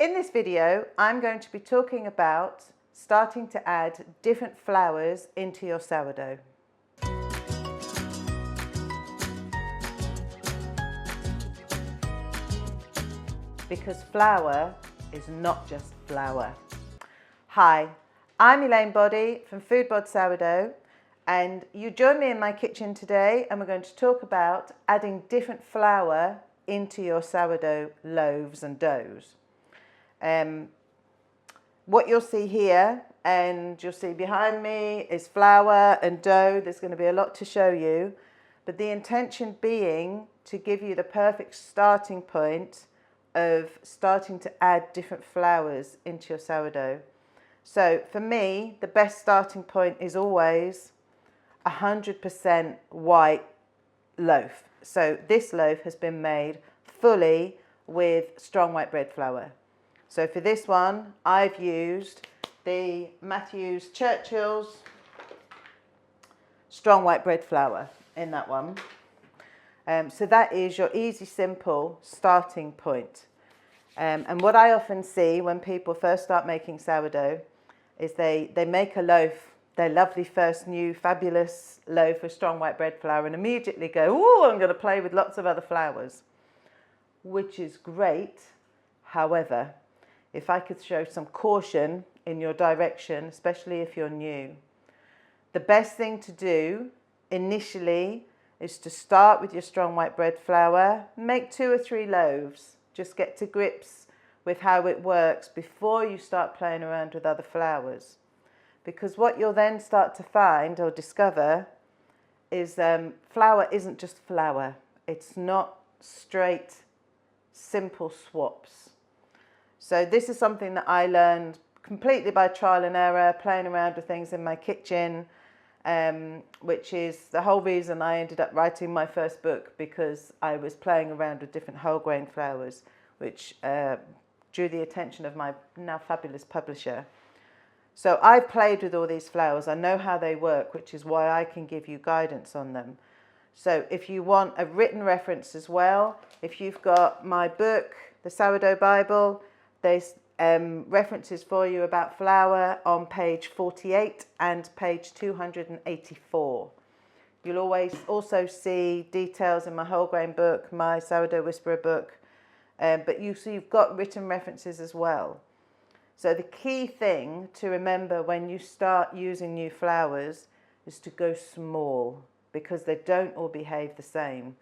In this video, I'm going to be talking about starting to add different flours into your sourdough. Because flour is not just flour. Hi, I'm Elaine Boddy from Food Bod Sourdough, and you join me in my kitchen today and we're going to talk about adding different flour into your sourdough loaves and doughs. What you'll see here and you'll see behind me is flour and dough. There's going to be a lot to show you, but the intention being to give you the perfect starting point of starting to add different flours into your sourdough. So for me, the best starting point is always 100% white loaf. So this loaf has been made fully with strong white bread flour. So for this one, I've used the Matthews Churchill's strong white bread flour in that one. So that is your easy, simple starting point. And what I often see when people first start making sourdough is they make a loaf, their lovely first new fabulous loaf of strong white bread flour, and immediately go, oh, I'm going to play with lots of other flours, which is great. However, if I could show some caution in your direction, especially if you're new, the best thing to do initially is to start with your strong white bread flour, make 2 or 3 loaves, just get to grips with how it works before you start playing around with other flours. Because what you'll then start to find or discover is flour isn't just flour. It's not straight, simple swaps. So this is something that I learned completely by trial and error, playing around with things in my kitchen, which is the whole reason I ended up writing my first book, because I was playing around with different whole grain flours, which drew the attention of my now fabulous publisher. So I've played with all these flours. I know how they work, which is why I can give you guidance on them. So if you want a written reference as well, if you've got my book, The Sourdough Bible, there's references for you about flour on page 48 and page 284. You'll always also see details in my whole grain book, my Sourdough Whisperer book, but you've got written references as well. So the key thing to remember when you start using new flours is to go small, because they don't all behave the same.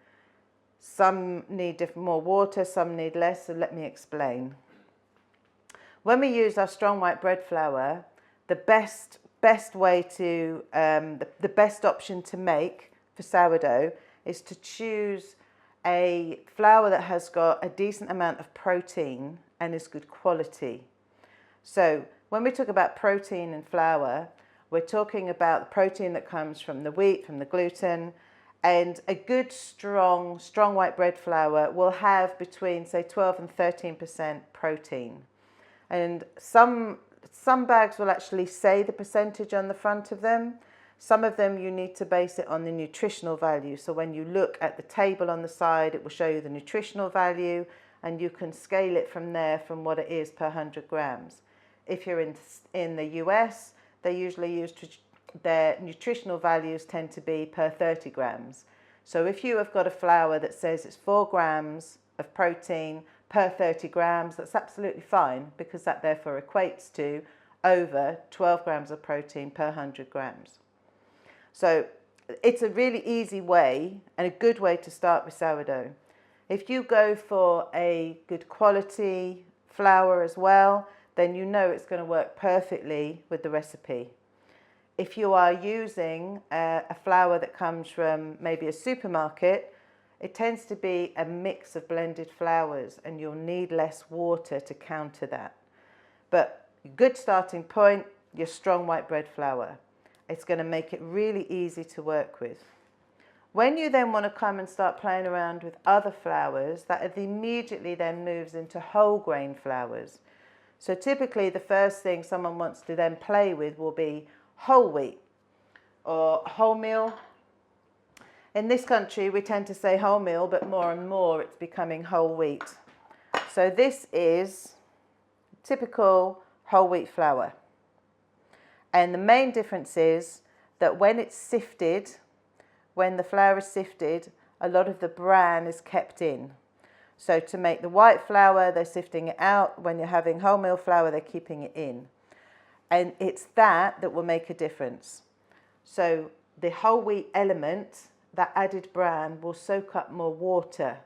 Some need more water, some need less, so let me explain. When we use our strong white bread flour, the best way to, the best option to make for sourdough is to choose a flour that has got a decent amount of protein and is good quality. So when we talk about protein in flour, we're talking about the protein that comes from the wheat, from the gluten, and a good strong white bread flour will have between, say, 12 and 13% protein. And some bags will actually say the percentage on the front of them. Some of them you need to base it on the nutritional value. So when you look at the table on the side, it will show you the nutritional value, and you can scale it from there from what it is per 100 grams. If you're in the US, they usually use their nutritional values tend to be per 30 grams. So if you have got a flour that says it's 4 grams of protein per 30 grams, that's absolutely fine, because that therefore equates to over 12 grams of protein per 100 grams. So it's a really easy way and a good way to start with sourdough. If you go for a good quality flour as well, then you know it's going to work perfectly with the recipe. If you are using a flour that comes from maybe a supermarket, it tends to be a mix of blended flours, and you'll need less water to counter that. But a good starting point, your strong white bread flour. It's going to make it really easy to work with. When you then want to come and start playing around with other flours, that immediately then moves into whole grain flours. So typically the first thing someone wants to then play with will be whole wheat or wholemeal. In this country, we tend to say wholemeal, but more and more it's becoming whole wheat. So this is typical whole wheat flour. And the main difference is that when it's sifted, when the flour is sifted, a lot of the bran is kept in. So to make the white flour, they're sifting it out. When you're having wholemeal flour, they're keeping it in. And it's that will make a difference. So the whole wheat element, that added bran, will soak up more water.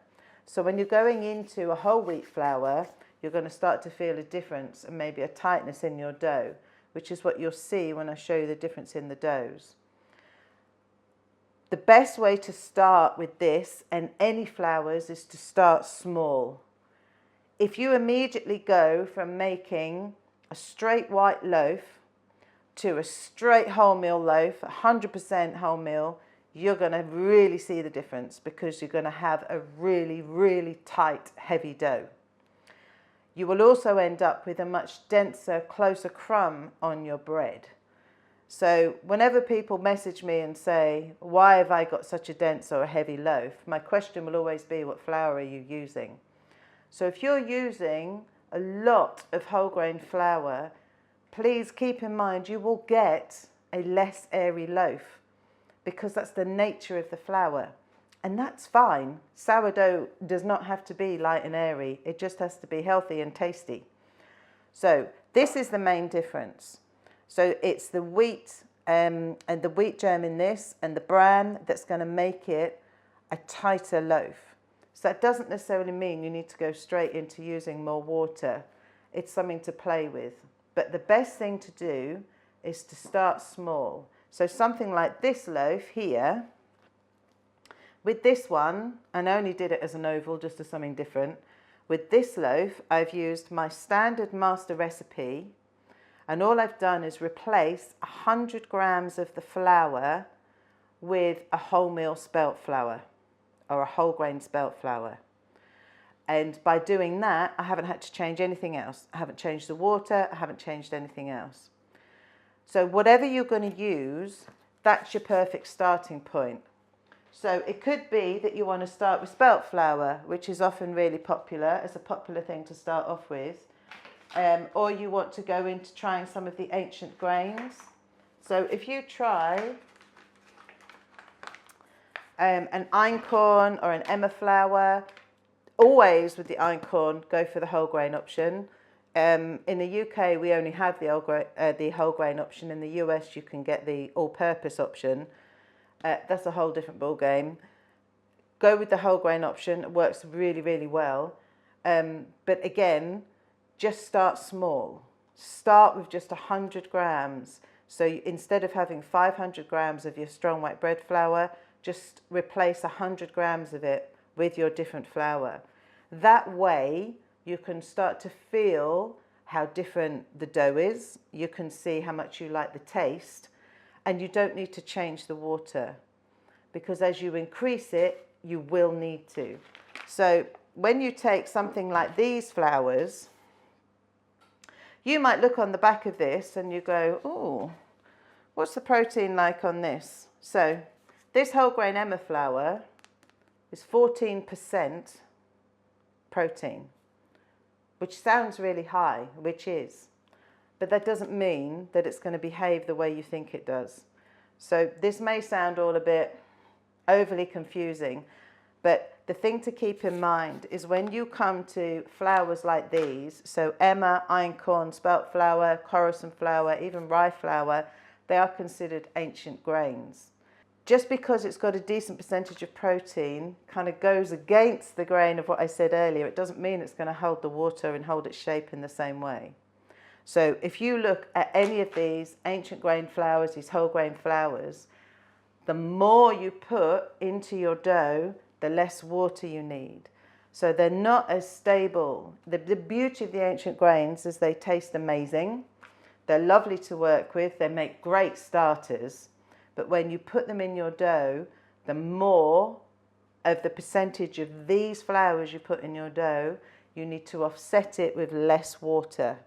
So when you're going into a whole wheat flour, you're going to start to feel a difference and maybe a tightness in your dough, which is what you'll see when I show you the difference in the doughs. The best way to start with this and any flours is to start small. If you immediately go from making a straight white loaf to a straight wholemeal loaf, 100% wholemeal, you're going to really see the difference because you're going to have a really, really tight, heavy dough. You will also end up with a much denser, closer crumb on your bread. So whenever people message me and say, why have I got such a dense or a heavy loaf? My question will always be, what flour are you using? So if you're using a lot of whole grain flour, please keep in mind you will get a less airy loaf because that's the nature of the flour. And that's fine. Sourdough does not have to be light and airy. It just has to be healthy and tasty. So this is the main difference. So it's the wheat and the wheat germ in this and the bran that's going to make it a tighter loaf. So that doesn't necessarily mean you need to go straight into using more water. It's something to play with. But the best thing to do is to start small. So something like this loaf here, with this one, and I only did it as an oval just as something different. With this loaf, I've used my standard master recipe, and all I've done is replace 100 grams of the flour with a wholemeal spelt flour or a whole grain spelt flour. And by doing that, I haven't had to change anything else. I haven't changed the water, I haven't changed anything else. So whatever you're going to use, that's your perfect starting point. So it could be that you want to start with spelt flour, which is often really popular. It's a popular thing to start off with. Or you want to go into trying some of the ancient grains. So if you try an einkorn or an emmer flour, always with the einkorn, go for the whole grain option. In the UK, we only have the whole grain option. In the US, you can get the all-purpose option. That's a whole different ball game. Go with the whole grain option. It works really, really well. But again, just start small. Start with just 100 grams. So instead of having 500 grams of your strong white bread flour, just replace 100 grams of it with your different flour. That way, you can start to feel how different the dough is. You can see how much you like the taste. And you don't need to change the water because as you increase it, you will need to. So when you take something like these flours, you might look on the back of this and you go, oh, what's the protein like on this? So this whole grain emmer flour is 14% protein, which sounds really high, which is. But that doesn't mean that it's going to behave the way you think it does. So this may sound all a bit overly confusing, but the thing to keep in mind is when you come to flours like these, so emmer, einkorn, spelt flour, Coruscant flour, even rye flour, they are considered ancient grains. Just because it's got a decent percentage of protein kind of goes against the grain of what I said earlier. It doesn't mean it's going to hold the water and hold its shape in the same way. So if you look at any of these ancient grain flours, these whole grain flours, the more you put into your dough, the less water you need. So they're not as stable. The beauty of the ancient grains is they taste amazing. They're lovely to work with. They make great starters. But when you put them in your dough, the more of the percentage of these flours you put in your dough, you need to offset it with less water.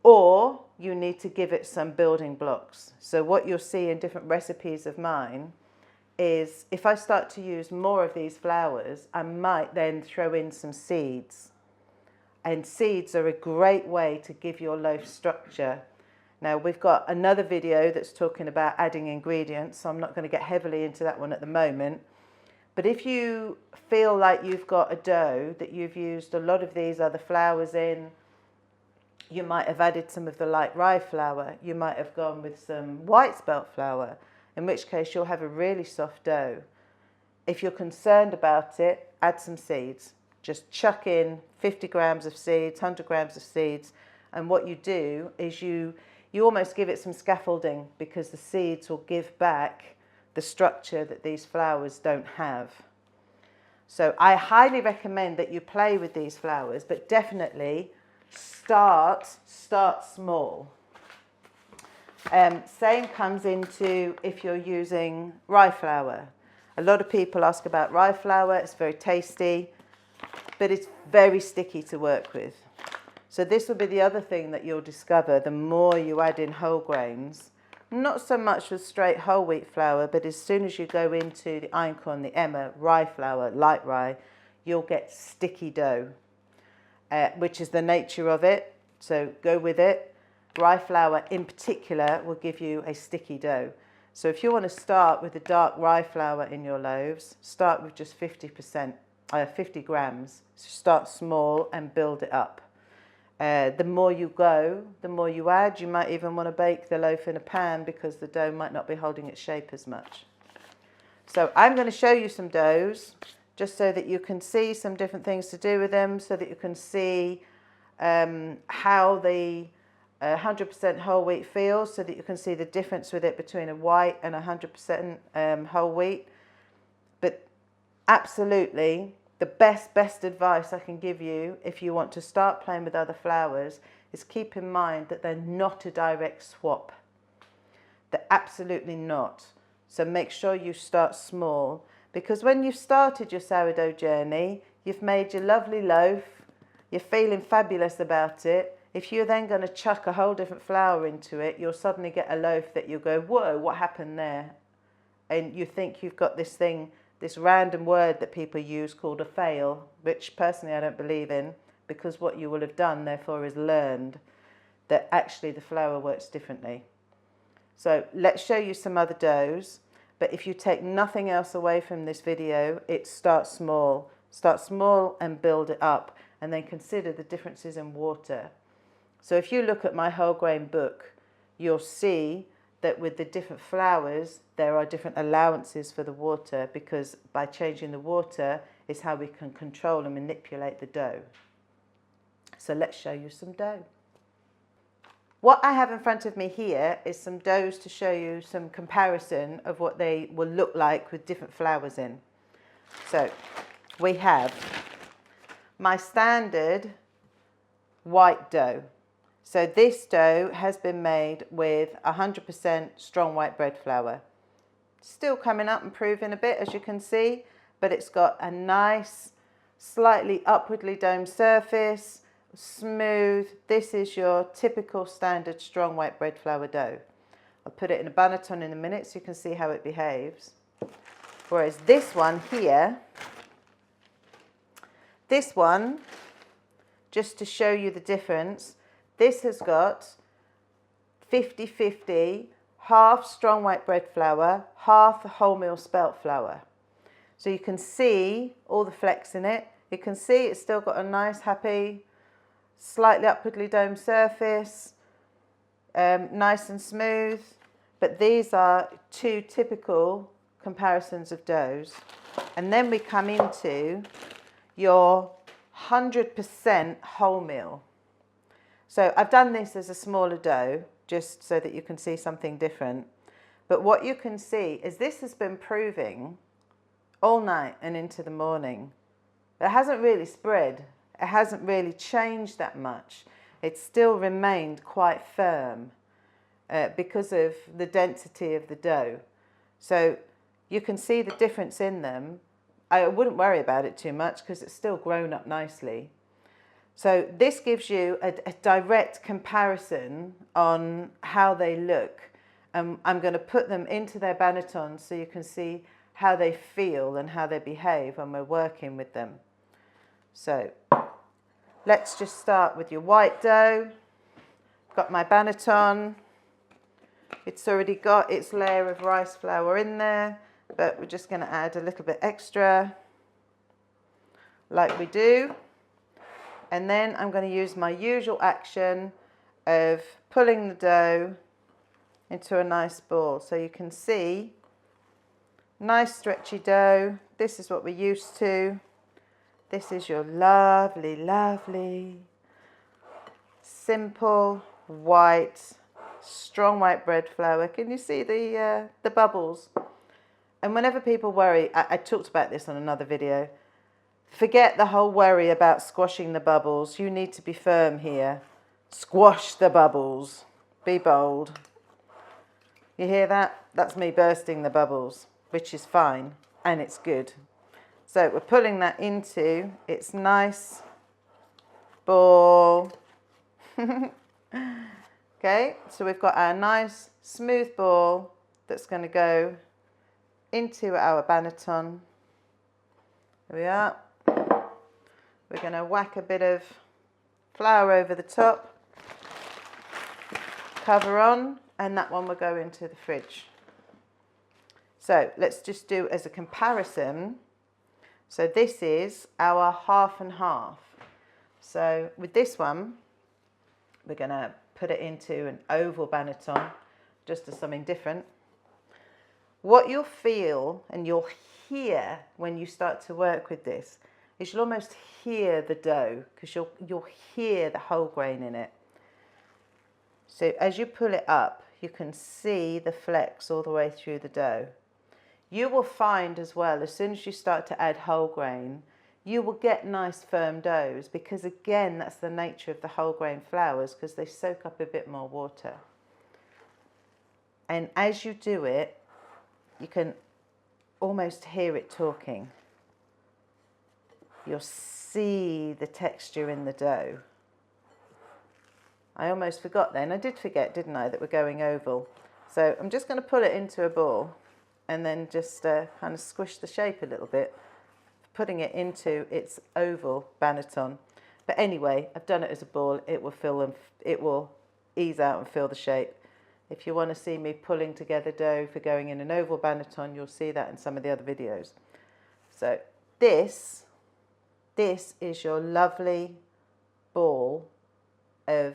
Or you need to give it some building blocks. So what you'll see in different recipes of mine is if I start to use more of these flours, I might then throw in some seeds. And seeds are a great way to give your loaf structure. Now, we've got another video that's talking about adding ingredients, so I'm not going to get heavily into that one at the moment. But if you feel like you've got a dough that you've used a lot of these other flours in, you might have added some of the light rye flour, you might have gone with some white spelt flour, in which case you'll have a really soft dough. If you're concerned about it, add some seeds. Just chuck in 50 grams of seeds, 100 grams of seeds, and what you do is you almost give it some scaffolding, because the seeds will give back the structure that these flours don't have. So I highly recommend that you play with these flours, but definitely start small. Same comes into if you're using rye flour. A lot of people ask about rye flour. It's very tasty, but it's very sticky to work with. So this will be the other thing that you'll discover the more you add in whole grains. Not so much with straight whole wheat flour, but as soon as you go into the einkorn, the emmer, rye flour, light rye, you'll get sticky dough, which is the nature of it. So go with it. Rye flour in particular will give you a sticky dough. So if you want to start with the dark rye flour in your loaves, start with just 50 grams. So start small and build it up. The more you go, the more you add. You might even want to bake the loaf in a pan because the dough might not be holding its shape as much. So I'm going to show you some doughs just so that you can see some different things to do with them, so that you can see how the 100% whole wheat feels, so that you can see the difference with it between a white and 100% whole wheat. But absolutely, the best advice I can give you if you want to start playing with other flours is keep in mind that they're not a direct swap. They're absolutely not. So make sure you start small, because when you've started your sourdough journey, you've made your lovely loaf, you're feeling fabulous about it. If you're then going to chuck a whole different flour into it, you'll suddenly get a loaf that you'll go, whoa, what happened there? And you think you've got this thing, this random word that people use called a fail, which personally I don't believe in, because what you will have done therefore is learned that actually the flour works differently. So let's show you some other doughs, but if you take nothing else away from this video, it's start small and build it up, and then consider the differences in water. So if you look at my whole grain book, you'll see that with the different flours, there are different allowances for the water, because by changing the water is how we can control and manipulate the dough. So let's show you some dough. What I have in front of me here is some doughs to show you some comparison of what they will look like with different flours in. So we have my standard white dough. So this dough has been made with 100% strong white bread flour. Still coming up and proving a bit, as you can see, but it's got a nice, slightly upwardly domed surface, smooth. This is your typical standard strong white bread flour dough. I'll put it in a banneton in a minute so you can see how it behaves. Whereas this one here, this one, just to show you the difference, this has got 50-50, half strong white bread flour, half wholemeal spelt flour. So you can see all the flecks in it. You can see it's still got a nice, happy, slightly upwardly domed surface, nice and smooth. But these are two typical comparisons of doughs. And then we come into your 100% wholemeal. So I've done this as a smaller dough, just so that you can see something different. But what you can see is this has been proving all night and into the morning. It hasn't really spread. It hasn't really changed that much. It's still remained quite firm because of the density of the dough. So you can see the difference in them. I wouldn't worry about it too much because it's still grown up nicely. So this gives you a direct comparison on how they look. I'm going to put them into their bannetons so you can see how they feel and how they behave when we're working with them. So let's just start with your white dough. Got my banneton. It's already got its layer of rice flour in there, but we're just going to add a little bit extra, like we do. And then I'm going to use my usual action of pulling the dough into a nice ball. So you can see, nice stretchy dough. This is what we're used to. This is your lovely, lovely, simple, white, strong white bread flour. Can you see the bubbles? And whenever people worry, I talked about this on another video, forget the whole worry about squashing the bubbles. You need to be firm here. Squash the bubbles. Be bold. You hear that? That's me bursting the bubbles, which is fine, and it's good. So we're pulling that into its nice ball. Okay, so we've got our nice smooth ball that's going to go into our banneton. Here we are. We're going to whack a bit of flour over the top, cover on, and that one will go into the fridge. So let's just do as a comparison. So this is our half and half. So with this one, we're going to put it into an oval banneton, just as something different. What you'll feel and you'll hear when you start to work with this is you'll almost hear the dough, because you'll hear the whole grain in it. So as you pull it up, you can see the flecks all the way through the dough. You will find as well, as soon as you start to add whole grain, you will get nice firm doughs, because again, that's the nature of the whole grain flours, because they soak up a bit more water. And as you do it, you can almost hear it talking. You'll see the texture in the dough. I almost forgot then. I did forget, didn't I, that we're going oval. So I'm just going to pull it into a ball and then just kind of squish the shape a little bit, putting it into its oval banneton. But anyway, I've done it as a ball. It will ease out and fill the shape. If you want to see me pulling together dough for going in an oval banneton, you'll see that in some of the other videos. So this is your lovely ball of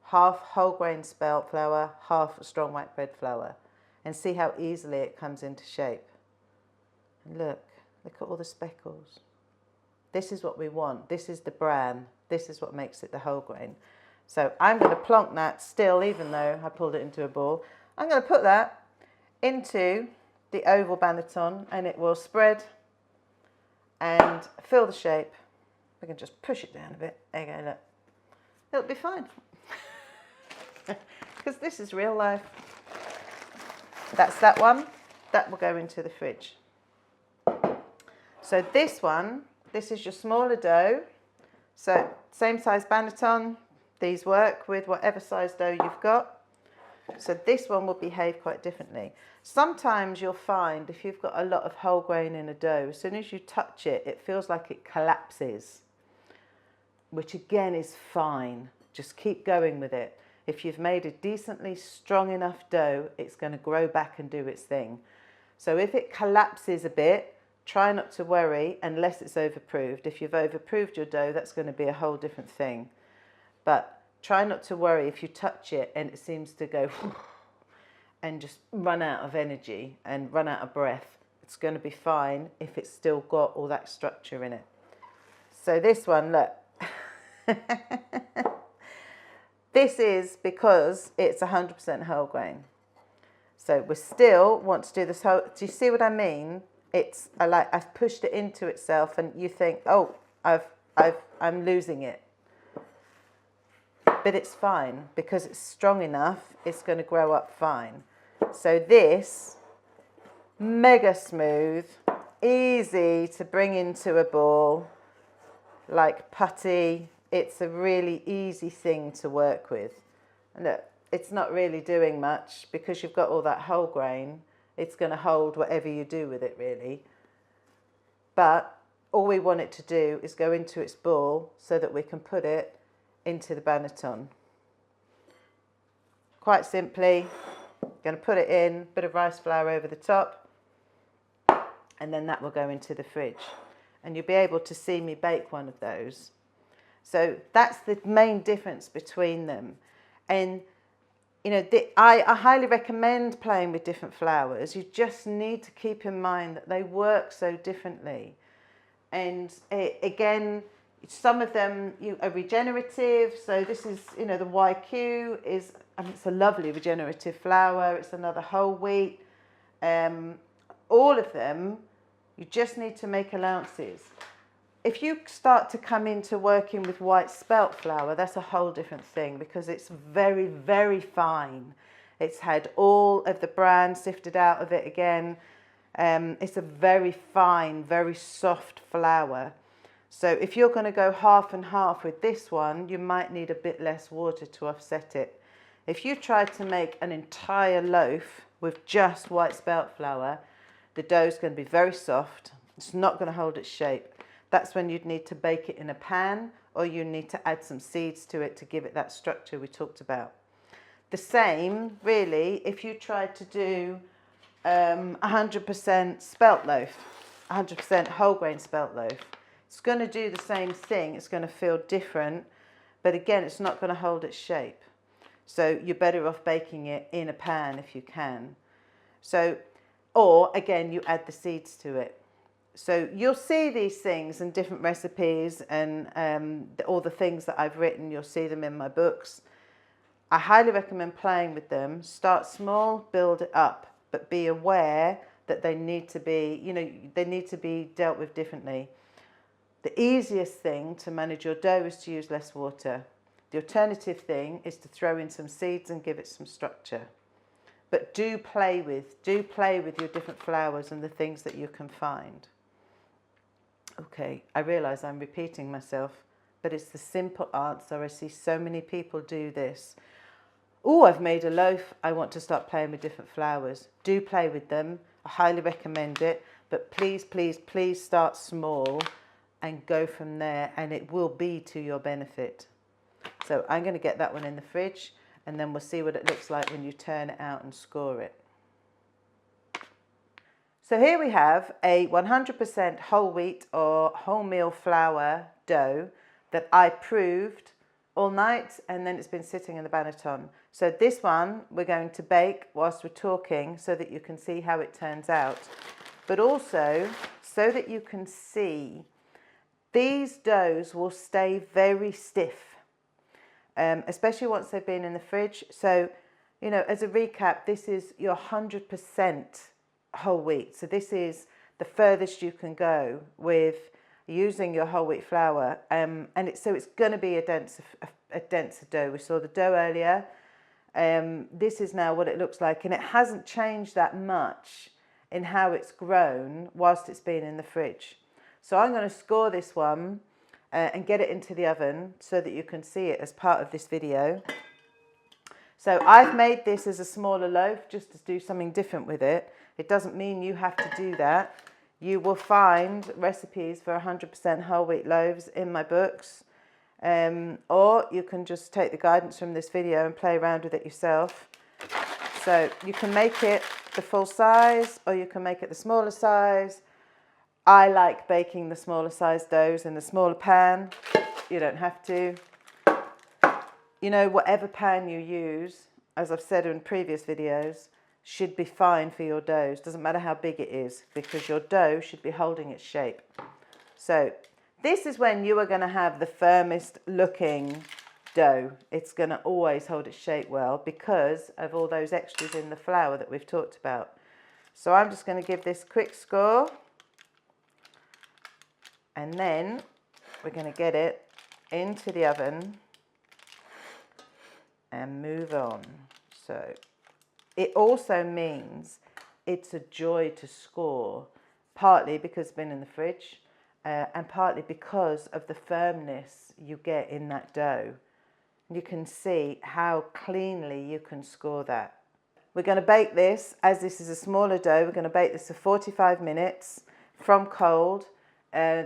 half whole grain spelt flour, half strong white bread flour. And see how easily it comes into shape. And look at all the speckles. This is what we want. This is the bran. This is what makes it the whole grain. So I'm going to plonk that still, even though I pulled it into a ball. I'm going to put that into the oval banneton, and it will spread and fill the shape. We can just push it down a bit. There you go, look. It'll be fine. Because this is real life. That's that one. That will go into the fridge. So this one, this is your smaller dough. So same size banneton. These work with whatever size dough you've got. So this one will behave quite differently. Sometimes you'll find if you've got a lot of whole grain in a dough, as soon as you touch it, it feels like it collapses, which again is fine. Just keep going with it. If you've made a decently strong enough dough, it's going to grow back and do its thing. So if it collapses a bit, try not to worry unless it's overproofed. If you've overproofed your dough, that's going to be a whole different thing. But try not to worry if you touch it and it seems to go and just run out of energy and run out of breath. It's going to be fine if it's still got all that structure in it. So this one, look. This is because it's 100% whole grain. So we still want to do this whole, do you see what I mean? It's like I've pushed it into itself and you think, oh, I'm losing it. But it's fine because it's strong enough, it's going to grow up fine. So this, mega smooth, easy to bring into a ball, like putty. It's a really easy thing to work with. And look, it's not really doing much because you've got all that whole grain. It's going to hold whatever you do with it, really. But all we want it to do is go into its ball so that we can put it into the banneton. Quite simply, going to put it in, bit of rice flour over the top, and then that will go into the fridge. And you'll be able to see me bake one of those. So that's the main difference between them. And you know, I highly recommend playing with different flours. You just need to keep in mind that they work so differently. And again, some of them are regenerative. So this is, you know, the YQ is, it's a lovely regenerative flour. It's another whole wheat. All of them, you just need to make allowances. If you start to come into working with white spelt flour, that's a whole different thing because it's very, very fine. It's had all of the bran sifted out of it again. It's a very fine, very soft flour. So if you're going to go half and half with this one, you might need a bit less water to offset it. If you try to make an entire loaf with just white spelt flour, the dough is going to be very soft. It's not going to hold its shape. That's when you'd need to bake it in a pan, or you need to add some seeds to it to give it that structure we talked about. The same, really, if you tried to do 100% spelt loaf, 100% whole grain spelt loaf. It's going to do the same thing. It's going to feel different, but again, it's not going to hold its shape. So you're better off baking it in a pan if you can. So, or again, you add the seeds to it. So you'll see these things in different recipes and all the things that I've written, you'll see them in my books. I highly recommend playing with them. Start small, build it up, but be aware that they need to be, you know, they need to be dealt with differently. The easiest thing to manage your dough is to use less water. The alternative thing is to throw in some seeds and give it some structure. But do play with your different flours and the things that you can find. Okay, I realise I'm repeating myself, but it's the simple answer. I see so many people do this. Oh, I've made a loaf. I want to start playing with different flours. Do play with them. I highly recommend it. But please, please, please start small and go from there, and it will be to your benefit. So I'm going to get that one in the fridge, and then we'll see what it looks like when you turn it out and score it. So here we have a 100% whole wheat or wholemeal flour dough that I proved all night, and then it's been sitting in the banneton. So this one we're going to bake whilst we're talking so that you can see how it turns out. But also so that you can see these doughs will stay very stiff, especially once they've been in the fridge. So, you know, as a recap, this is your 100% whole wheat. So this is the furthest you can go with using your whole wheat flour, and it's going to be a denser dough. We saw the dough earlier. This is now what it looks like, and it hasn't changed that much in how it's grown whilst it's been in the fridge. So I'm going to score this one and get it into the oven so that you can see it as part of this video. So I've made this as a smaller loaf just to do something different with it. It doesn't mean you have to do that. You will find recipes for 100% whole wheat loaves in my books, or you can just take the guidance from this video and play around with it yourself. So you can make it the full size, or you can make it the smaller size. I like baking the smaller size doughs in the smaller pan. You don't have to. You know, whatever pan you use, as I've said in previous videos, should be fine for your doughs. Doesn't matter how big it is, because your dough should be holding its shape. So this is when you are going to have the firmest looking dough. It's going to always hold its shape well because of all those extras in the flour that we've talked about. So I'm just going to give this quick score, and then we're going to get it into the oven and move on. So it also means it's a joy to score, partly because it's been in the fridge and partly because of the firmness you get in that dough. You can see how cleanly you can score that. We're going to bake this, as this is a smaller dough, we're going to bake this for 45 minutes from cold.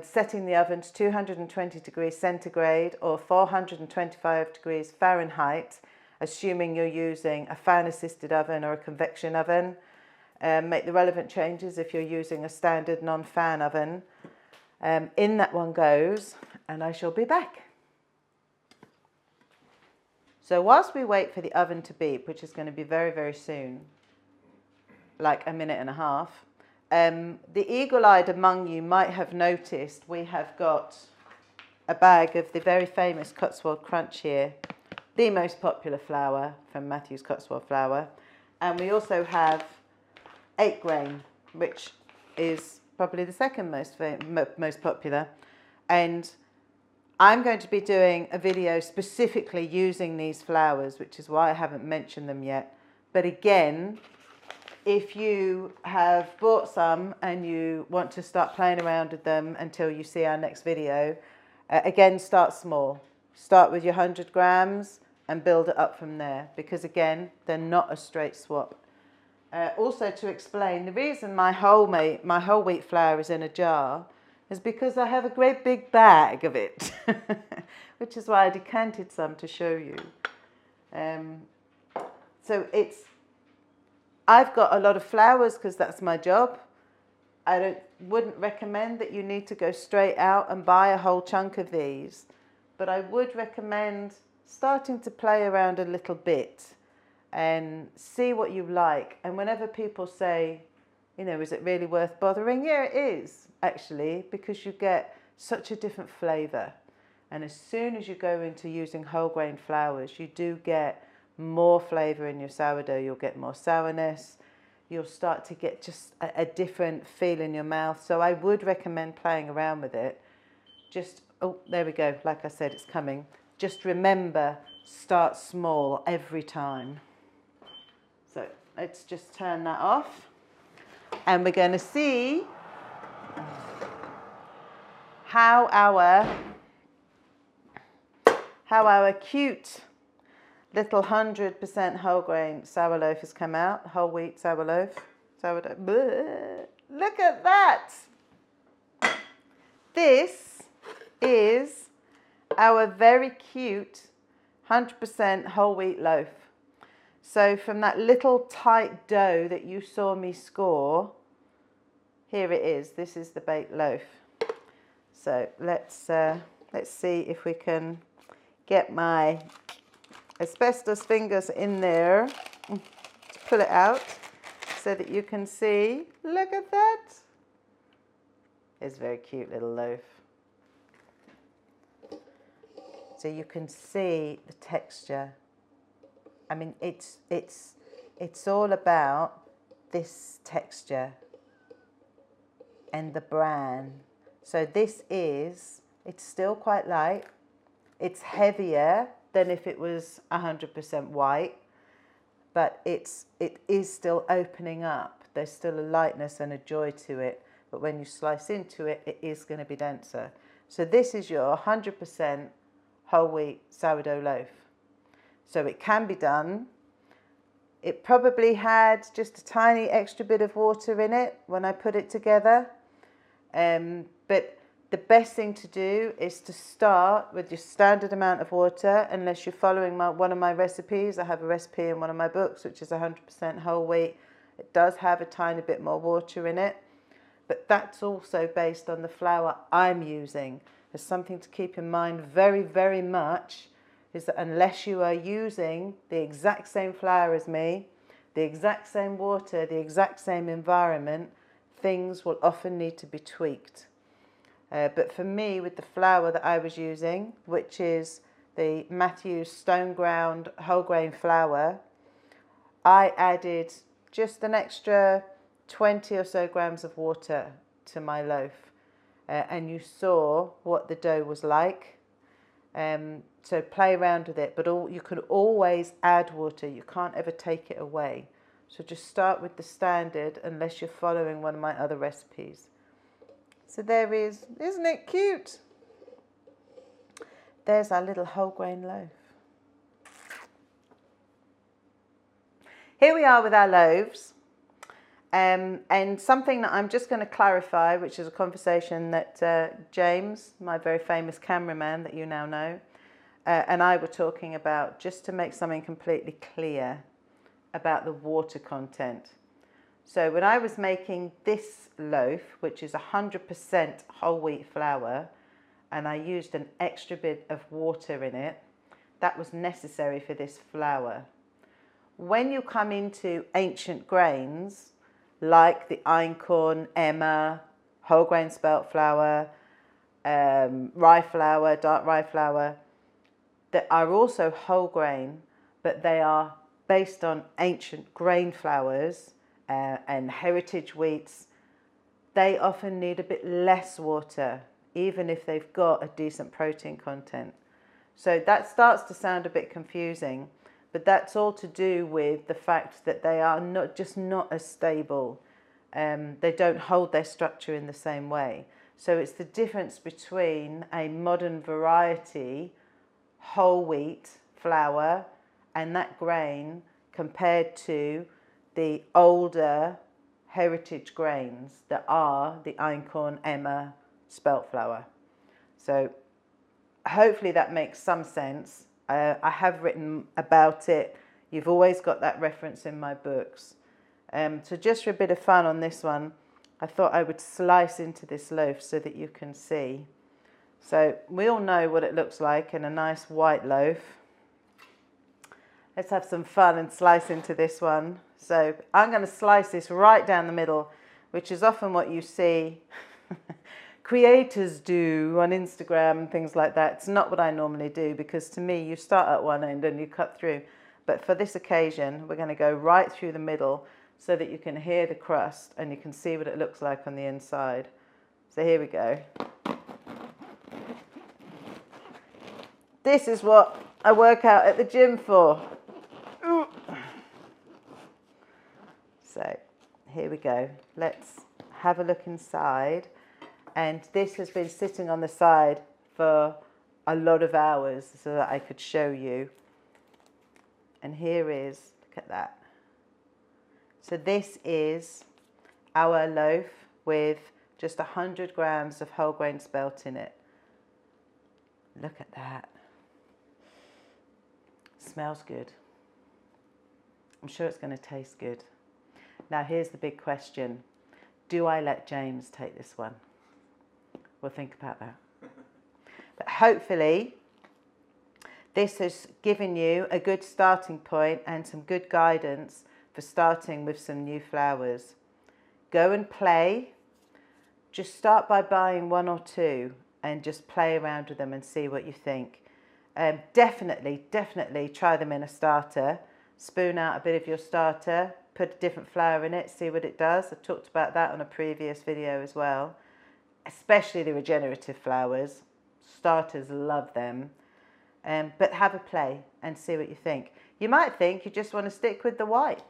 setting the oven to 220 degrees centigrade or 425 degrees Fahrenheit, assuming you're using a fan-assisted oven or a convection oven. Make the relevant changes if you're using a standard non-fan oven. In that one goes, and I shall be back. So whilst we wait for the oven to beep, which is going to be very, very soon, like a minute and a half, the eagle-eyed among you might have noticed we have got a bag of the very famous Cotswold Crunch here, the most popular flour from Matthew's Cotswold Flour. And we also have 8 grain, which is probably the second most popular. And I'm going to be doing a video specifically using these flours, which is why I haven't mentioned them yet. But again, if you have bought some and you want to start playing around with them until you see our next video, again, start small. Start with your 100 grams and build it up from there, because again, they're not a straight swap. Also, to explain, the reason my whole wheat flour is in a jar is because I have a great big bag of it, which is why I decanted some to show you. So I've got a lot of flours because that's my job. I wouldn't recommend that you need to go straight out and buy a whole chunk of these, but I would recommend starting to play around a little bit and see what you like. And whenever people say, you know, is it really worth bothering? Yeah, it is, actually, because you get such a different flavour. And as soon as you go into using whole grain flours, you do get more flavour in your sourdough. You'll get more sourness. You'll start to get just a different feel in your mouth. So I would recommend playing around with it. Just, oh, there we go. Like I said, it's coming. Just remember, start small every time. So let's just turn that off. And we're going to see how our cute little 100% whole grain sour loaf has come out. Whole wheat sour loaf. Sourdough. Bleh. Look at that. This is our very cute 100% whole wheat loaf. So from that little tight dough that you saw me score, here it is. This is the baked loaf. So let's see if we can get my asbestos fingers in there to pull it out so that you can see. Look at that. It's a very cute little loaf. So you can see the texture. I mean, it's all about this texture and the bran. So this is, it's still quite light. It's heavier than if it was 100% white, but it is still opening up. There's still a lightness and a joy to it, but when you slice into it, it is going to be denser. So this is your 100% whole wheat sourdough loaf. So it can be done. It probably had just a tiny extra bit of water in it when I put it together. But the best thing to do is to start with your standard amount of water, unless you're following one of my recipes. I have a recipe in one of my books, which is 100% whole wheat. It does have a tiny bit more water in it, but that's also based on the flour I'm using. There's something to keep in mind very, very much, is that unless you are using the exact same flour as me, the exact same water, the exact same environment, things will often need to be tweaked. But for me, with the flour that I was using, which is the Matthew's stone ground whole grain flour, I added just an extra 20 or so grams of water to my loaf. And you saw what the dough was like. So play around with it, but you can always add water. You can't ever take it away. So just start with the standard unless you're following one of my other recipes. So there is, isn't it cute? There's our little whole grain loaf. Here we are with our loaves. And something that I'm just going to clarify, which is a conversation that James, my very famous cameraman that you now know, and I were talking about, just to make something completely clear about the water content. So when I was making this loaf, which is 100% whole wheat flour, and I used an extra bit of water in it, that was necessary for this flour. When you come into ancient grains, like the einkorn, emmer, whole grain spelt flour, rye flour, dark rye flour, that are also whole grain, but they are based on ancient grain flours and heritage wheats. They often need a bit less water, even if they've got a decent protein content. So that starts to sound a bit confusing, but that's all to do with the fact that they are not as stable. They don't hold their structure in the same way. So it's the difference between a modern variety whole wheat flour and that grain compared to the older heritage grains that are the einkorn, emmer, spelt flour. So hopefully that makes some sense. I have written about it. You've always got that reference in my books. So just for a bit of fun on this one, I thought I would slice into this loaf so that you can see. So we all know what it looks like in a nice white loaf. Let's have some fun and slice into this one. So I'm going to slice this right down the middle, which is often what you see creators do on Instagram and things like that. It's not what I normally do, because to me, you start at one end and you cut through. But for this occasion, we're going to go right through the middle so that you can hear the crust and you can see what it looks like on the inside. So here we go. This is what I work out at the gym for. Ooh. So here we go. Let's have a look inside. And this has been sitting on the side for a lot of hours so that I could show you. And here is, look at that. So this is our loaf with just 100 grams of whole grain spelt in it. Look at that. Smells good. I'm sure it's going to taste good. Now here's the big question. Do I let James take this one? We'll think about that. But hopefully this has given you a good starting point and some good guidance for starting with some new flours. Go and play. Just start by buying one or two and just play around with them and see what you think. Definitely try them in a starter. Spoon out a bit of your starter, put a different flour in it, see what it does. I talked about that on a previous video as well. Especially the regenerative flours. Starters love them. But have a play and see what you think. You might think you just want to stick with the white.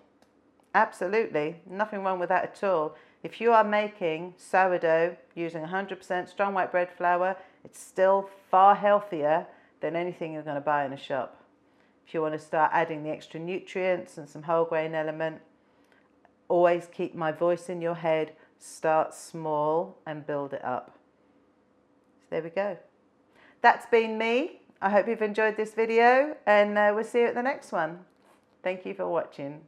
Absolutely, nothing wrong with that at all. If you are making sourdough using 100% strong white bread flour, it's still far healthier than anything you're going to buy in a shop. If you want to start adding the extra nutrients and some whole grain element, always keep my voice in your head. Start small and build it up. So there we go. That's been me. I hope you've enjoyed this video, and we'll see you at the next one. Thank you for watching.